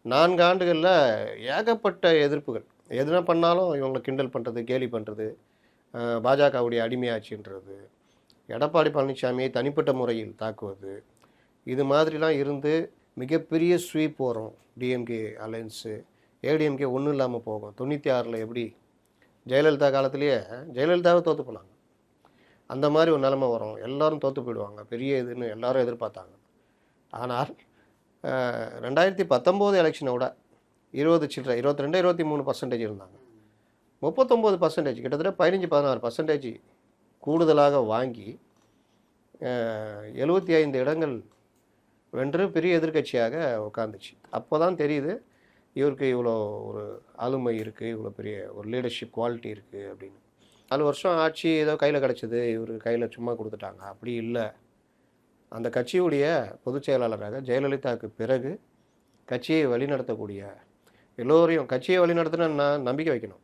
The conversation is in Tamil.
4 ஆண்டுகள்ல ஏகப்பட்ட எதிர்ப்புகள். எதுனா பண்ணாலும் இவங்கள கிண்டல் பண்றது, கேலி பண்றது, பாஜகவுடைய அடிமையாட்சின்றது, எடப்பாடி பழனிசாமியை தனிப்பட்ட முறையில் தாக்குவது, இது மாதிரிலாம் இருந்து மிகப்பெரிய ஸ்வீப் வரும். டிஎம்கே அலையன்ஸு, ஏடிஎம்கே ஒண்ணும் இல்லாம போகும். 96ல எப்படி ஜெயலலிதா காலத்திலேயே ஜெயலலிதாவே தோத்து போனாங்க. அந்த மாரி ஒரு நிலைமை வரும். எல்லாரும் தோத்து போயிடுவாங்க. பெரிய இதுன்னு எல்லாரும் எதிர்பார்த்தாங்க. ஆனால் 2019 எலெக்ஷனை விட 20 சில்லற 22, 23% இருந்தாங்க. 39% கிட்டத்தட்ட 15, 16% கூடுதலாக வாங்கி 75 இடங்கள் வென்று பெரிய எதிர்க்கட்சியாக உட்காந்துச்சு. அப்போ தான் தெரியுது, இவருக்கு இவ்வளோ ஒரு ஆளுமை இருக்குது, இவ்வளோ பெரிய ஒரு லீடர்ஷிப் குவாலிட்டி இருக்குது அப்படின்னு. 4 வருஷம் ஆட்சி ஏதோ கையில் கிடச்சிது, இவர் கையில் சும்மா கொடுத்துட்டாங்க. அப்படி இல்லை. அந்த கட்சியுடைய பொதுச் செயலாளராக ஜெயலலிதாவுக்கு பிறகு கட்சியை வழிநடத்தக்கூடிய எல்லோரையும் கட்சியை வழிநடத்தினா நம்பிக்கை வைக்கணும்.